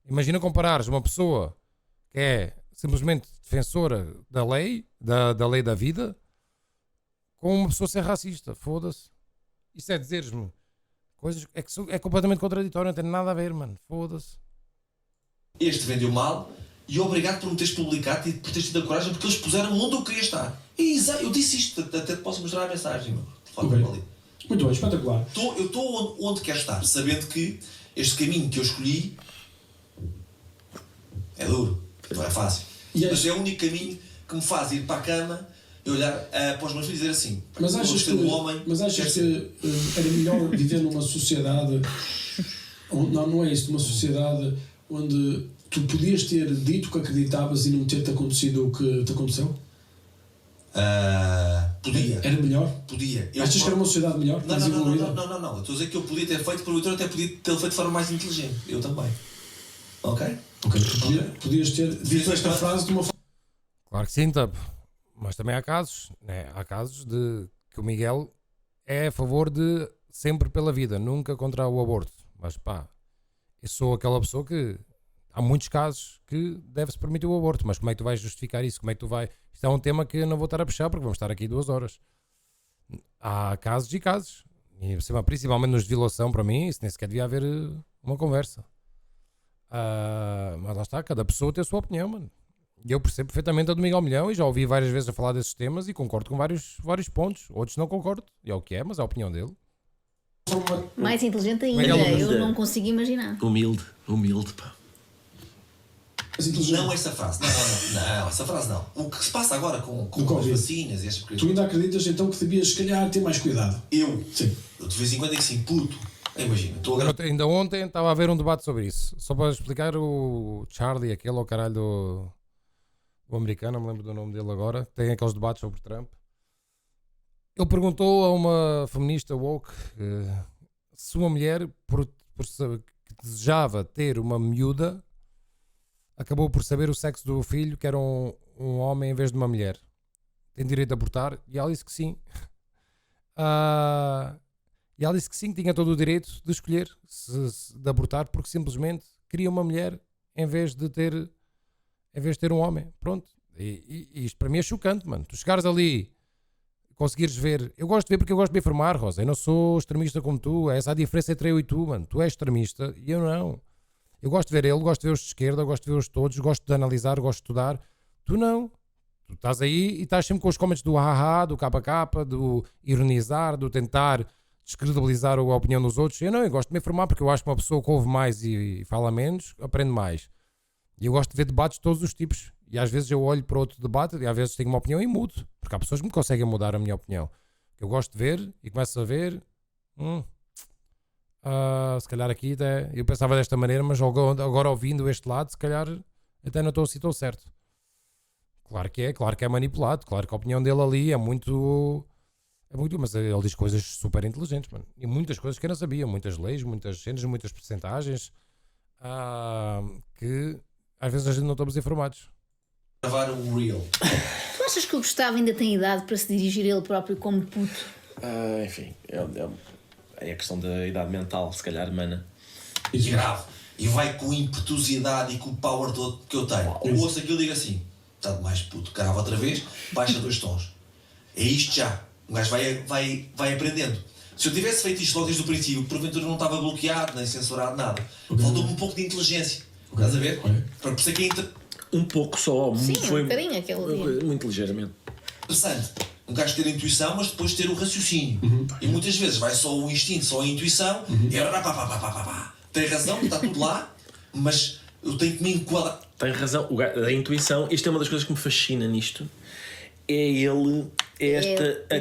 Imagina comparares uma pessoa que é simplesmente defensora da lei, da lei da vida, com uma pessoa ser racista. Foda-se. Isso é dizeres-me coisas é que é completamente contraditório, não tem nada a ver, mano. Foda-se. Este vendeu mal e obrigado por me teres publicado e por teres tido a coragem, porque eles puseram onde eu queria estar. Eu disse isto, até te posso mostrar a mensagem, meu. Ok. Ali. Muito bem, espetacular. Eu estou onde quero estar, sabendo que este caminho que eu escolhi é duro, não é fácil. Mas é o único caminho que me faz ir para a cama e olhar para os meus filhos e dizer assim: Mas achas que, era melhor viver numa sociedade onde, não é isso, numa sociedade onde tu podias ter dito o que acreditavas e não ter-te acontecido o que te aconteceu? Podia. Era melhor? Podia. Achas que era uma sociedade melhor? Não. Eu estou a dizer que eu podia ter feito, por até podia ter feito de forma mais inteligente. Eu também. Ok? Ok, podias ter dito esta frase de uma forma. Claro que sim, Tap. Mas também há casos, né? Há casos de que o Miguel é a favor de sempre pela vida, nunca contra o aborto. Mas pá, eu sou aquela pessoa que há muitos casos que deve-se permitir o aborto, mas como é que tu vais justificar isso? Como é que tu vai... Isto é um tema que eu não vou estar a puxar porque vamos estar aqui 2 horas. Há casos e casos. E principalmente nos de violação, para mim, isso nem sequer devia haver uma conversa. Mas lá está, cada pessoa tem a sua opinião, mano. E eu percebo perfeitamente a do Miguel Milhão e já ouvi várias vezes a falar desses temas e concordo com vários pontos. Outros não concordo. E é o que é, mas é a opinião dele. Mais inteligente ainda, eu não consigo imaginar. Humilde, pá. Não essa frase. Não, essa frase não. O que se passa agora com as vacinas e estas coisas. Tu ainda acreditas então que devias, se calhar, ter mais cuidado? Sim. Eu de vez em quando digo assim, puto. Imagina, estou a gravar. Ainda ontem estava a haver um debate sobre isso. Só para explicar, o Charlie, aquele ao caralho do americano, não me lembro do nome dele agora, tem aqueles debates sobre Trump. Ele perguntou a uma feminista woke se uma mulher que desejava ter uma miúda acabou por saber o sexo do filho, que era um homem em vez de uma mulher, tem direito a abortar? E ela disse que sim. E ela disse que sim, que tinha todo o direito de escolher de abortar, porque simplesmente queria uma mulher em vez de ter um homem. Pronto. E isto para mim é chocante, mano. Tu chegares ali, conseguires ver. Eu gosto de ver porque eu gosto de me informar, Rosa. Eu não sou extremista como tu. Essa é a diferença entre eu e tu, mano. Tu és extremista e eu não. Eu gosto de ver ele, gosto de ver os de esquerda, gosto de ver os todos, gosto de analisar, gosto de estudar. Tu não. Tu estás aí e estás sempre com os comentários do haha, do KK, do ironizar, do tentar descredibilizar a opinião dos outros. Eu não, eu gosto de me informar porque eu acho que uma pessoa que ouve mais e fala menos, aprende mais. E eu gosto de ver debates de todos os tipos. E às vezes eu olho para outro debate e às vezes tenho uma opinião e mudo. Porque há pessoas que me conseguem mudar a minha opinião. Eu gosto de ver e começo a ver. Se calhar aqui até eu pensava desta maneira, mas agora ouvindo este lado, se calhar até não estou assim tão certo. Claro que é manipulado, claro que a opinião dele ali é muito, mas ele diz coisas super inteligentes, mano. E muitas coisas que eu não sabia, muitas leis, muitas cenas, muitas percentagens, que às vezes a gente não estamos informados. Gravar um reel. Tu achas que o Gustavo ainda tem idade para se dirigir ele próprio como puto? Enfim, é a questão da idade mental, se calhar, mana. E grave. E vai com impetuosidade e com o power todo que eu tenho. Eu ouço aquilo e digo assim: está demais puto, grava outra vez, baixa 2 tons. É isto já. O gajo vai aprendendo. Se eu tivesse feito isto logo desde o princípio, porventura não estava bloqueado, nem censurado, nada. Faltou-me um pouco de inteligência. Estás a ver? Para perceber que é Um pouco só. Sim, foi um bocadinho aquele dia. muito ligeiramente. interessante. Um gajo ter a intuição, mas depois ter o raciocínio. E muitas vezes vai só o instinto, só a intuição, e tem razão, está tudo lá, mas eu tenho que me enquadrar. Tem razão, a intuição, isto é uma das coisas que me fascina nisto. O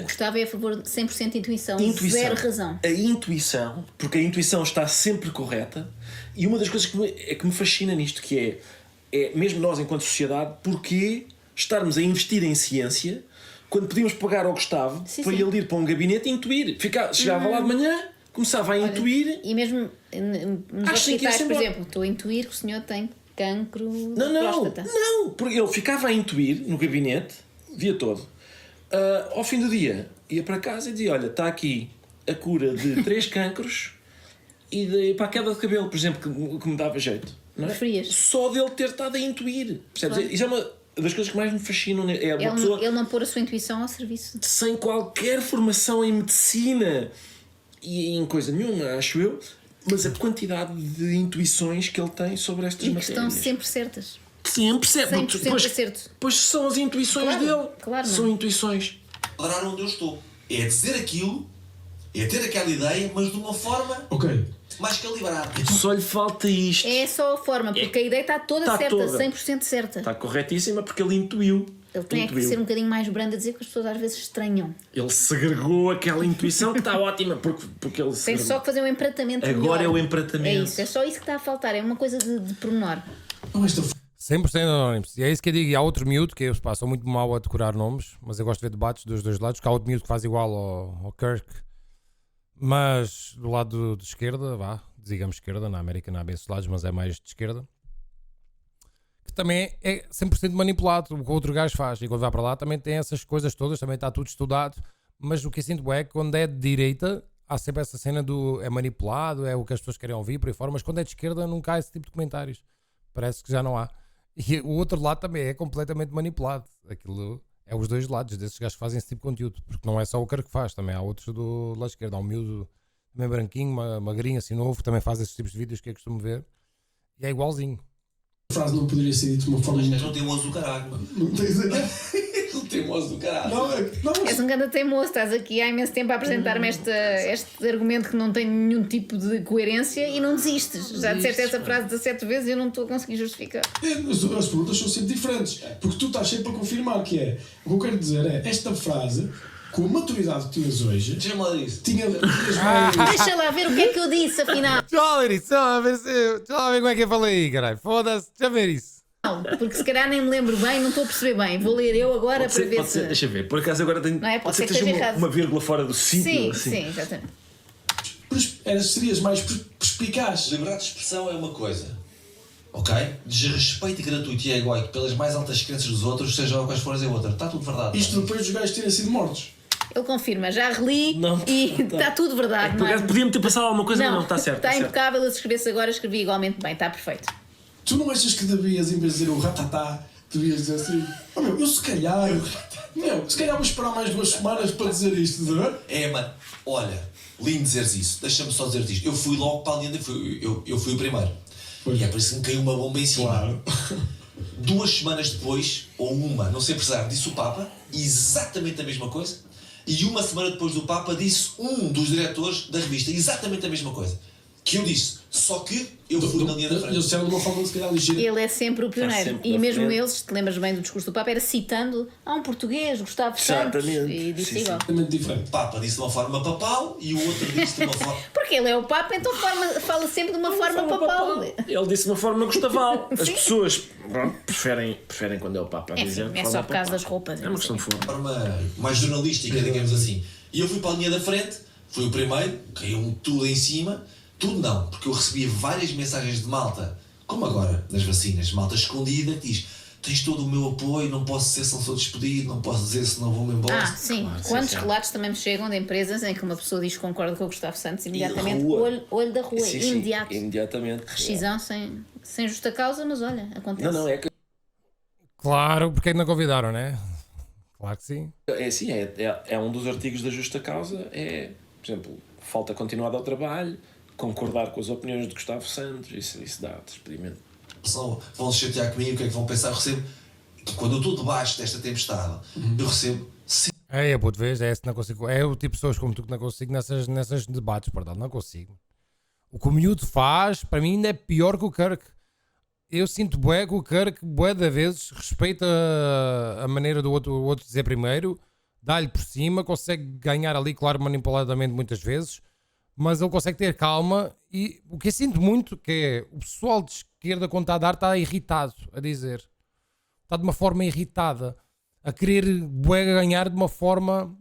Gustavo é a favor de 100% de intuição, zero razão. A intuição, porque a intuição está sempre correta, e uma das coisas que me fascina nisto, que é mesmo nós enquanto sociedade, porque estarmos a investir em ciência quando podíamos pagar ao Gustavo para ele ir para um gabinete e intuir. Chegava lá de manhã, começava a intuir. E mesmo nos hospitais, por exemplo, estou a intuir que o senhor tem cancro de próstata. Não, porque ele ficava a intuir no gabinete o dia todo. Ao fim do dia ia para casa e dizia: olha, está aqui a cura de 3 cancros e para a queda de cabelo, por exemplo, que me dava jeito. Não é? Só dele ter estado a intuir. Percebes? Claro. Isso é uma das coisas que mais me fascinam. É uma pessoa ele não pôr a sua intuição ao serviço. Sem qualquer formação em medicina e em coisa nenhuma, acho eu, mas a quantidade de intuições que ele tem sobre estas matérias. E que estão sempre certas. Sempre certo. 100% certo. Pois são as intuições dele. Claro, são intuições. Enquadrar onde eu estou. É dizer aquilo, é ter aquela ideia, mas de uma forma mais calibrada. Só lhe falta isto. É só a forma, porque a ideia está toda certa, 100% certa. Está corretíssima porque ele intuiu. Ele tem que ser um bocadinho mais brando a dizer que as pessoas às vezes estranham. Ele segregou aquela intuição que está ótima, porque ele tem só que fazer um empratamento agora melhor. É o empratamento. É isso, é só isso que está a faltar, é uma coisa de pormenor. 100% anónimos. E é isso que eu digo. E há outro miúdo que eu sou muito mau a decorar nomes, mas eu gosto de ver debates dos dois lados, que há outro miúdo que faz igual ao Kirk, mas do lado de esquerda, digamos esquerda, na América não há bem esses lados, mas é mais de esquerda, que também é 100% manipulado o que o outro gajo faz. E quando vai para lá também tem essas coisas todas, também está tudo estudado, mas o que eu sinto é que quando é de direita há sempre essa cena do é manipulado, é o que as pessoas querem ouvir por aí fora, mas quando é de esquerda nunca há esse tipo de comentários. Parece que já não há. E o outro lado também é completamente manipulado. Aquilo é os dois lados desses gajos que fazem esse tipo de conteúdo, porque não é só o cara que faz, também há outros do lado esquerdo. Há um miúdo também branquinho, magrinho assim novo, também faz esses tipos de vídeos que eu costumo ver e é igualzinho. A frase não poderia ser dita de uma forma. Mas não tem moço do caralho. Não tens Não tem moço do caralho. És um grande teimoso, estás aqui há imenso tempo a apresentar-me este argumento que não tem nenhum tipo de coerência e não desistes. Já disseste essa frase 17 vezes e eu não estou a conseguir justificar. As perguntas são sempre diferentes, porque tu estás sempre a confirmar que é. O que eu quero dizer é, esta frase, com a maturidade que tinhas hoje, Deixa-me lá disso. tinhas Deixa lá ver o que é que eu disse, afinal. Deixa lá ver isso, deixa lá ver como é que eu falei aí, caralho. Foda-se, deixa ver isso. Não, porque se calhar nem me lembro bem, não estou a perceber bem. Vou ler eu agora para ver se. Deixa ver, por acaso agora tenho. Não é? Pode ser que esteja esteja errado. uma vírgula fora do sítio. Sim, assim. sim, exatamente. serias mais perspicaz. Liberdade de expressão é uma coisa, ok? Desrespeito gratuito e egoico pelas mais altas crenças dos outros, seja quais forem, é outra. Está tudo verdade. Isto depois dos gajos terem sido mortos. Ele confirma, já reli Não, e está tudo verdade. Por acaso podia-me ter passado alguma coisa, mas não, está certo. Está certo. impecável, se escrevesse agora, escrevi igualmente bem, está perfeito. Tu não achas que devias, em vez de dizer o ratatá, devias dizer assim: oh meu, eu se calhar vou esperar mais 2 semanas para dizer isto, não é? É, mano, olha, lindo dizeres isso. Deixa-me só dizer isto. Eu fui logo para a linha, eu fui o primeiro. Pois. E é por isso que me caiu uma bomba em cima. Claro. 2 semanas depois, ou uma, não sei precisar, disse o Papa exatamente a mesma coisa. E 1 semana depois do Papa disse um dos diretores da revista exatamente a mesma coisa. que eu disse, só que eu fui na linha da frente. Eles disseram de uma forma se calhar ligeira. Ele é sempre o pioneiro. sempre E na mesmo frente. eles, se te lembras bem do discurso do Papa, era citando um português, Gustavo Santos. Exatamente. E disse Sim, igual. Completamente diferente. O Papa disse de uma forma papal e o outro disse de uma forma... Porque ele é o Papa, então fala sempre de uma forma papal. Ele disse de uma forma gustaval. As Sim. pessoas pronto, preferem quando é o Papa a dizer. Enfim, de é forma só por causa papal. das roupas. É uma questão de forma. forma mais jornalística, digamos assim. E eu fui para a linha da frente, fui o primeiro, caiu-me tudo em cima. Tudo não, porque eu recebia várias mensagens de malta, como agora, nas vacinas, malta escondida, que diz: tens todo o meu apoio, não posso dizer se não sou despedido, não posso dizer se não vou-me embora. Ah, sim. Claro, Quantos sim. relatos também me chegam de empresas em que uma pessoa diz que concorda com o Gustavo Santos imediatamente, rua. olho da rua, Sim, sim, imediato. imediatamente. Rescisão sem justa causa, mas olha, acontece. Não, é que Claro, porque é que não convidaram, né? Claro que sim. é assim, é um dos artigos da justa causa, por exemplo, falta continuada ao trabalho, concordar com as opiniões de Gustavo Santos, isso dá despedimento. Vão se chatear comigo, o que é que vão pensar? Eu recebo, quando eu estou debaixo desta tempestade, eu recebo É, puto, vês, é esse que não consigo. É o tipo de pessoas como tu que não consigo nessas debates, perdão, não consigo. O que o miúdo faz, para mim, ainda é pior que o Kirk. Eu sinto bué que o Kirk, bué da vezes, respeita a maneira do outro dizer primeiro, dá-lhe por cima, consegue ganhar ali, claro, manipuladamente muitas vezes, mas ele consegue ter calma e o que eu sinto muito que é o pessoal de esquerda quando está a dar está irritado a dizer. Está de uma forma irritada, a querer bué ganhar de uma forma...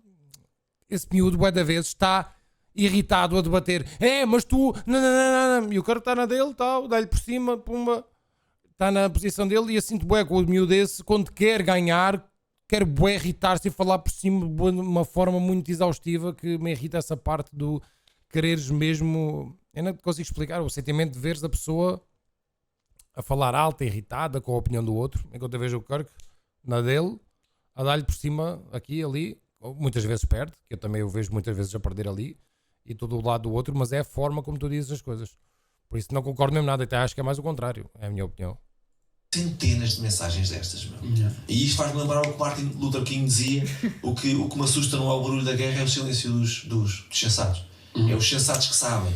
Esse miúdo bué da vez está irritado a debater. Mas tu... Não. E o cara está na dele, tal, dá-lhe por cima, pumba. Está na posição dele e eu sinto bué com o miúdo desse, quando quer ganhar, quer bué irritar-se e falar por cima de uma forma muito exaustiva, que me irrita essa parte do quereres mesmo... Eu não consigo explicar o sentimento de veres a pessoa a falar alta, irritada com a opinião do outro, enquanto eu vejo o Kirk na dele, a dar-lhe por cima aqui, ali, ou muitas vezes perde, que eu também o vejo muitas vezes a perder ali, e todo o lado do outro, mas é a forma como tu dizes as coisas. Por isso não concordo mesmo nada, até acho que é mais o contrário, é a minha opinião. centenas de mensagens destas, meu. E isto faz-me lembrar o que Martin Luther King dizia: o que me assusta não é o barulho da guerra, é o silêncio dos sensatos. É os sensatos que sabem.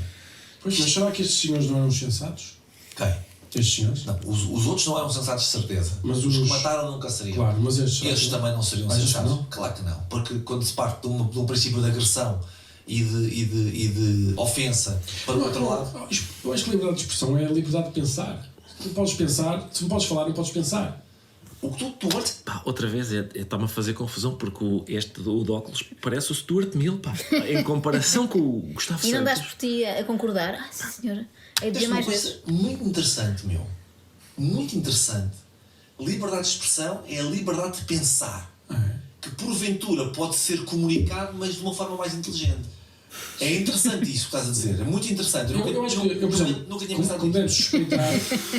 Pois, mas será que estes senhores não eram os sensatos? Quem? Estes senhores? Não, os outros não eram sensatos de certeza. Mas os os- que mataram nunca seriam. Claro, mas estes... Estes também não seriam Achas que sensatos. não? Claro que não. Porque quando se parte de um princípio de agressão e de ofensa para o outro lado. Eu acho que a liberdade de expressão é a liberdade de pensar. Tu podes pensar, se não podes falar, não podes pensar. O que tu Pá, outra vez está-me a fazer confusão porque o de óculos parece o Stuart Mill, pá, em comparação com o Gustavo E não dás Santos. por ti a concordar? Ah, sim, senhora. É dizer Tens uma mais coisa vezes. muito interessante, meu. Muito interessante. Liberdade de expressão é a liberdade de pensar. Que porventura pode ser comunicado, mas de uma forma mais inteligente. É interessante isso que estás a dizer. É muito interessante. Eu acho que, eu, por exemplo, nunca tinha como pensado nisso. deves suspeitar,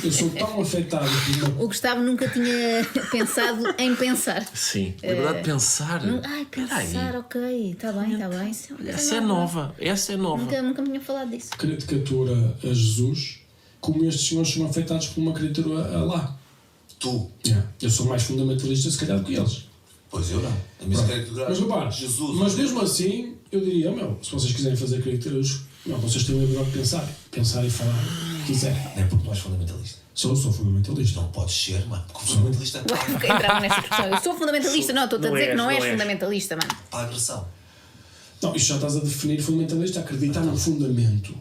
eu sou tão afetado por uma... O Gustavo nunca tinha pensado em pensar. Sim, liberdade de pensar. Ai, Peraí. pensar, ok, está bem, está bem. Essa é nova, essa é nova. Nunca me tinha falado disso. caricatura a Jesus, como estes senhores são afetados por uma caricatura a lá. Tu. Eu sou mais fundamentalista, se calhar, do que eles. Pois eu não. A minha caricatura. Mas repare, Jesus. mas mesmo assim, eu diria, se vocês quiserem fazer caricaturas, vocês têm a liberdade de pensar e falar o que quiserem. Não é porque tu és fundamentalista. Sou fundamentalista. Não podes ser, mano. Porque o fundamentalista Ué, nunca entrava nesta questão. Eu sou fundamentalista, não, estou-te a Não dizer que não és és. fundamentalista, mano. para a agressão. Não, isto já estás a definir fundamentalista, acreditar num fundamento.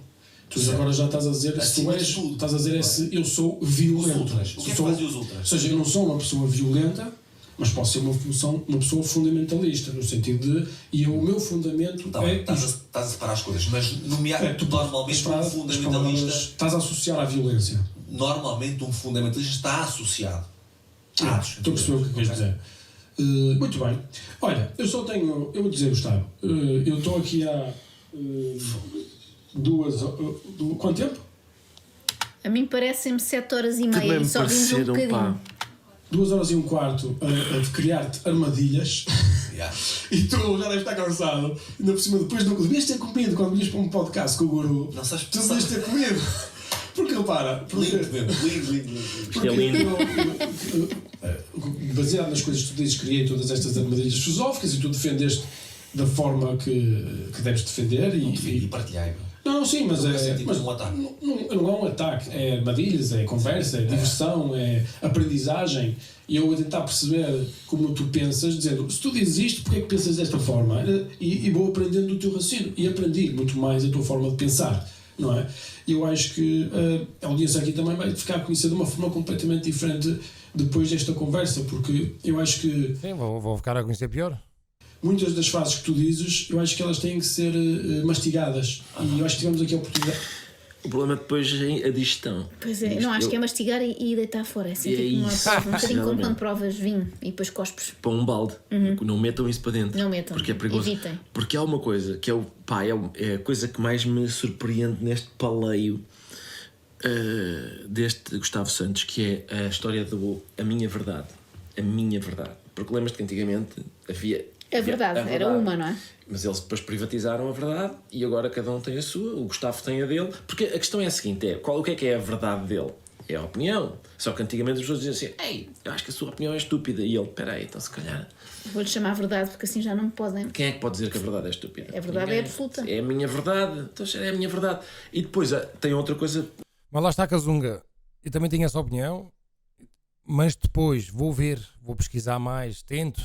Tu Certo. agora já estás a dizer, se Acima tu és, de tudo. estás a dizer se eu sou violento. Os ultras. O que é que Sou- fazem os ultras? Ou seja, eu não sou uma pessoa violenta, mas posso ser uma pessoa fundamentalista, no sentido de, o meu fundamento Tá é bem, estás isto. a separar as coisas. Mas Tu normalmente um as fundamentalista. palavras, estás a associar à violência. Normalmente um fundamentalista está associado. a atos. Estou a perceber o que queres dizer. Muito bem. Olha, eu vou dizer, Gustavo, eu estou aqui há quanto tempo? A mim parecem-me 7 horas e meia Também e me só vimos um pareceram, bocadinho. pá. 2 horas e um quarto a criar-te armadilhas Yeah. e tu já deves estar cansado. Ainda por cima, depois não devias ter comido quando vinhas para um podcast com o Guru. Não sabes- Tu devias ter comido. Porque repara, Lindo mesmo. Lindo. porque é lindo. baseado nas coisas que tu dizes, criei todas estas armadilhas filosóficas e tu defendeste da forma que deves defender E partilhei. Não, sim, mas Nunca é. senti Mas um ataque. não é um ataque, é armadilhas, é conversa, é diversão, é aprendizagem. E eu a tentar perceber como tu pensas, dizendo, se tu dizes isto, porque é que pensas desta forma? E vou aprendendo do teu raciocínio. E aprendi muito mais a tua forma de pensar, não é? E eu acho que a audiência aqui também vai ficar a conhecer de uma forma completamente diferente depois desta conversa, porque eu acho que Sim, vou ficar a conhecer pior. muitas das frases que tu dizes, eu acho que elas têm que ser mastigadas. E eu acho que tivemos aqui a oportunidade. O problema depois é a digestão. Pois é, não, acho que é mastigar e deitar fora. É assim, E é tipo uma isso, prova, um bocadinho como realmente. quando provas vinho e depois cospes. Para um balde. Não metam isso para dentro. Não metam. Porque é perigoso. Evitem. Porque há uma coisa que é a coisa que mais me surpreende neste paleio deste Gustavo Santos, que é a história do A Minha Verdade. A Minha Verdade. Porque lembras-te que antigamente havia. A verdade, era uma, não é? Mas eles depois privatizaram a verdade e agora cada um tem a sua, o Gustavo tem a dele. Porque a questão é a seguinte: o que é a verdade dele? É a opinião. Só que antigamente as pessoas diziam assim: ei, eu acho que a sua opinião é estúpida. E ele, peraí, então se calhar. Vou-lhe chamar a verdade porque assim já não me podem. Quem é que pode dizer que a verdade é estúpida? A verdade Ninguém. é absoluta. É a minha verdade. Então é a minha verdade. E depois tem outra coisa. Mas lá está a Kazunga. Eu também tenho essa opinião, mas depois vou ver, vou pesquisar mais, tento.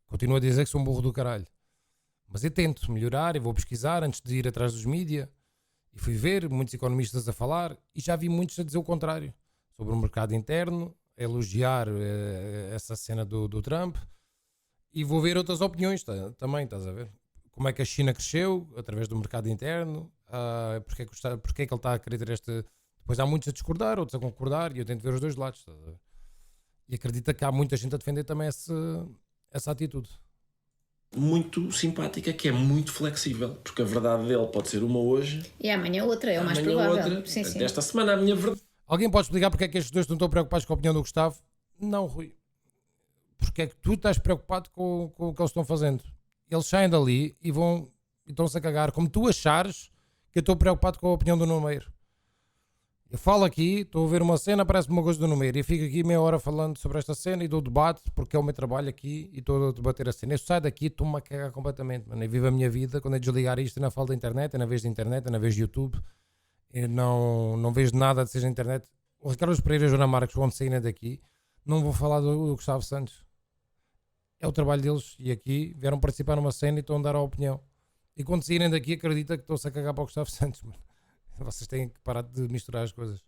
Continuo a dizer que sou um burro do caralho. Mas eu tento melhorar e vou pesquisar antes de ir atrás dos mídia. E fui ver muitos economistas a falar e já vi muitos a dizer o contrário. Sobre o mercado interno, a elogiar essa cena do Trump. E vou ver outras opiniões também, estás a ver? Como é que a China cresceu através do mercado interno. Porque é que ele está a querer ter este... Depois há muitos a discordar, outros a concordar. E eu tento ver os dois lados, estás a ver? E acredito que há muita gente a defender também essa atitude. Muito simpática, que é muito flexível, porque a verdade dele pode ser uma hoje E amanhã outra, é o mais amanhã provável. outra. Sim, sim. Desta semana a minha verdade. Alguém pode explicar porque é que estes dois não estão preocupados com a opinião do Gustavo? Não, Rui. Porque é que tu estás preocupado com o que eles estão fazendo? Eles saem dali e estão-se a cagar, como tu achares que eu estou preocupado com a opinião do Numeiro. Eu falo aqui, estou a ver uma cena, parece-me uma coisa do Numeiro, e fico aqui meia hora falando sobre esta cena e dou debate, porque é o meu trabalho aqui e estou a debater a cena. Eu saio daqui e estou-me a cagar completamente, mano. Eu vivo a minha vida, quando é desligar isto, eu não falo da internet, eu não vejo da internet, eu não vejo YouTube, eu não vejo nada de seja internet. O Ricardo Pereira e a Joana Marques vão saírem daqui, não vou falar do Gustavo Santos. É o trabalho deles e aqui vieram participar numa cena e estão a dar a opinião. E quando saírem daqui, acredita que estão-se a cagar para o Gustavo Santos, mano. Vocês têm que parar de misturar as coisas.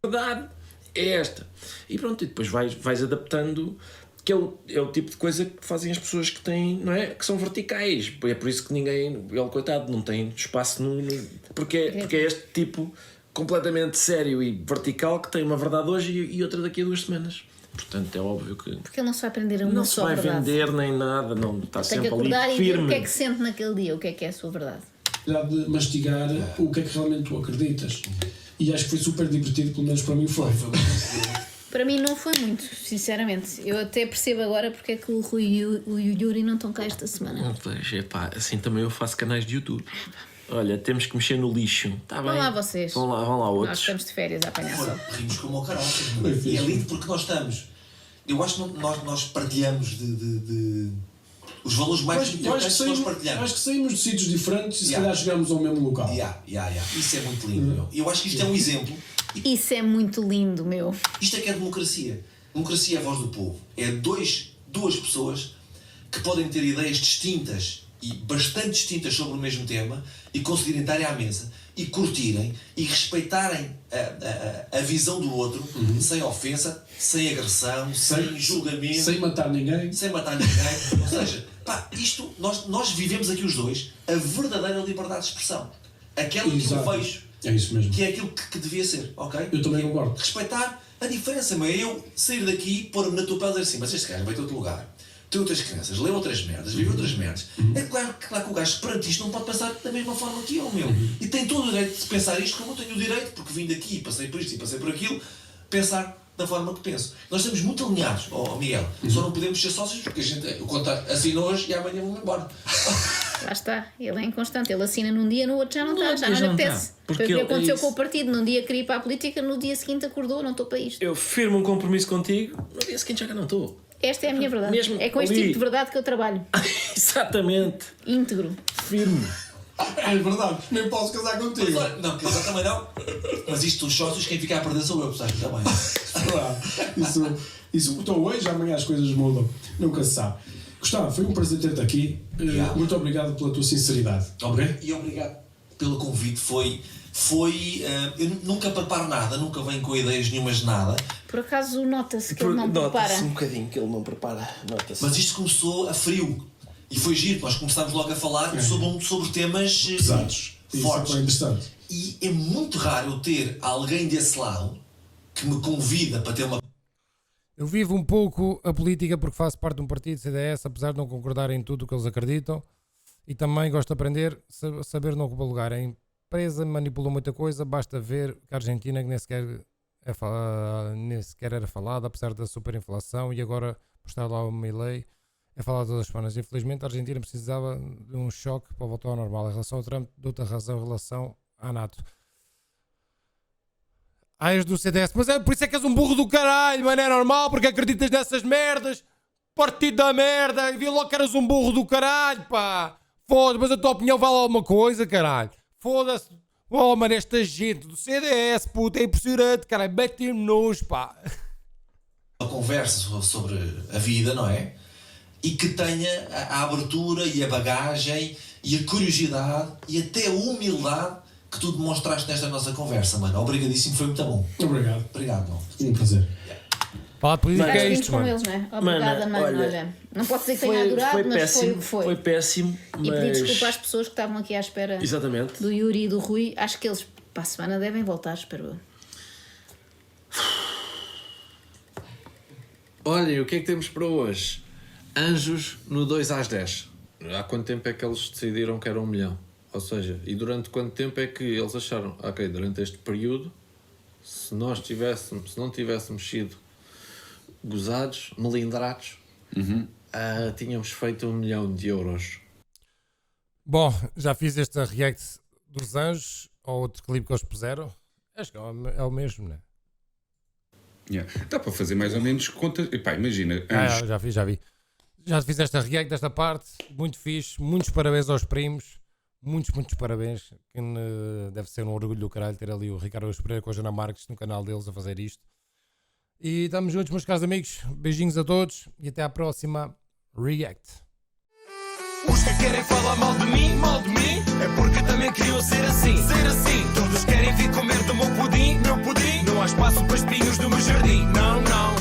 Verdade é esta. E pronto, e depois vais adaptando, que é o tipo de coisa que fazem as pessoas que têm, não é? Que são verticais. É por isso que ninguém, ele coitado, não tem espaço porque é este tipo completamente sério e vertical que tem uma verdade hoje e outra daqui a 2 semanas. Portanto, é óbvio que Porque ele não se vai aprender a uma não se só vai verdade. vender nem nada, não está Tem que sempre acordar ali e ver firme. o que é que sente naquele dia, o que é a sua verdade. De mastigar o que é que realmente tu acreditas. E acho que foi super divertido, pelo menos para mim foi. Para mim não foi muito, sinceramente. Eu até percebo agora porque é que o Rui e o Yuri não estão cá esta semana. Pois, epá, assim também eu faço canais de YouTube. Olha, temos que mexer no lixo. Tá Vão bem. lá vocês. Vão lá Nós outros. estamos de férias a apanhar sol. Rimos como o caralho. E é lindo porque nós estamos. Eu acho que nós partilhamos de os valores mais importantes que nós partilhamos. Acho que saímos de sítios diferentes e se Yeah. calhar chegamos ao mesmo local. Isso é muito lindo, meu. Eu acho que isto é um exemplo. Isso é muito lindo, meu. Isto é que é democracia. Democracia é a voz do povo. É duas pessoas que podem ter ideias distintas e bastante distintas sobre o mesmo tema e conseguirem estar à mesa e curtirem e respeitarem a visão do outro sem ofensa, sem agressão, sem julgamento, Sem matar ninguém. sem matar ninguém. Ou seja, isto, nós vivemos aqui os dois a verdadeira liberdade de expressão. Aquela que Exato. eu vejo, É isso mesmo. que é aquilo que devia ser, ok? Eu também concordo. Respeitar a diferença, mas eu sair daqui e pôr-me na tua pele e dizer assim, mas este gajo vai ter outro lugar, tem outras crianças, lê outras merdas, vive outras merdas. É claro que o gajo perante isto não pode pensar da mesma forma que eu, meu. E tem todo o direito de pensar isto como eu tenho o direito, porque vim daqui e passei por isto e passei por aquilo, pensar da forma que penso. Nós estamos muito alinhados, Miguel. Só não podemos ser sócios porque a gente assina hoje e amanhã vamos embora. Lá está, ele é inconstante. Ele assina num dia, no outro já não está, já não lhe já não apetece. está. Porque Foi o que ele- é aconteceu isso. com o partido. Num dia queria ir para a política, no dia seguinte acordou, não estou para isto. Eu firmo um compromisso contigo, no dia seguinte já cá não estou. Esta é a minha verdade. Mesmo É com este ali. tipo de verdade que eu trabalho. Exatamente. Íntegro. Firme. É verdade, nem posso casar contigo. Mas olha, não, casar também não. Mas isto dos sócios, quem fica a perder sou eu, portanto, também. Verdade. Isso, então hoje, amanhã as coisas mudam. Nunca se sabe. Gustavo, foi um prazer ter-te aqui. Muito obrigado pela tua sinceridade. E obrigado pelo convite. Eu nunca preparo nada, nunca venho com ideias nenhumas de nada. Por acaso nota-se que ele não prepara. Nota-se um bocadinho que ele não prepara. Nota-se. Mas isto começou a frio. E foi giro, nós começámos logo a falar sobre temas Pesados. Isso fortes. é interessante. E é muito raro eu ter alguém desse lado que me convida para ter uma. Eu vivo um pouco a política porque faço parte de um partido CDS, apesar de não concordar em tudo o que eles acreditam. E também gosto de aprender, saber não ocupar lugar. A empresa manipulou muita coisa, basta ver que a Argentina, que nem sequer era falada, apesar da superinflação, e agora, por estar lá o Milei, é falado todas as semanas. Infelizmente, a Argentina precisava de um choque para voltar ao normal. Em relação ao Trump, de outra razão, em relação à NATO. És do CDS, mas por isso é que és um burro do caralho, mano, é normal, porque acreditas nessas merdas. Partido da merda, e vi logo que eras um burro do caralho, pá. Foda-se, mas a tua opinião vale alguma coisa, caralho. Foda-se. Oh, mano, esta gente do CDS, puta, é impressionante, caralho, mete-me nojo, pá. Uma conversa sobre a vida, não é? E que tenha a abertura e a bagagem e a curiosidade e até a humildade que tu demonstraste nesta nossa conversa, mano. Obrigadíssimo, foi muito bom. Obrigado. Obrigado, mano. Um prazer. Fala de política, é Vimos isto, com mano. eles, não é? Obrigada, mano. Olha, não pode dizer que tenha adorado, mas foi o que foi. Foi péssimo, E mas... pedir desculpa às pessoas que estavam aqui à espera Exatamente. do Yuri e do Rui. Acho que eles para a semana devem voltar, espero eu. Olhem, o que é que temos para hoje? Anjos no 2 às 10. Há quanto tempo é que eles decidiram que era 1 milhão? Ou seja, e durante quanto tempo é que eles acharam, ok, durante este período, se não tivéssemos sido gozados, melindrados, tínhamos feito 1 milhão de euros. Bom, já fiz esta react dos Anjos, ou outro clipe que eles puseram. Acho que é o mesmo, não é? Yeah. Dá para fazer mais ou menos contas. Epá, imagina, Anjos. Já vi. Já fiz esta react desta parte, muito fixe, muitos parabéns aos primos, muitos parabéns, que deve ser um orgulho do caralho ter ali o Ricardo Pereira com a Joana Marques no canal deles a fazer isto. E estamos juntos, meus caros amigos, beijinhos a todos e até à próxima react. Os que querem falar mal de mim, é porque também queriam ser assim. Todos querem vir comer do meu pudim, Não há espaço para espinhos no meu jardim, não.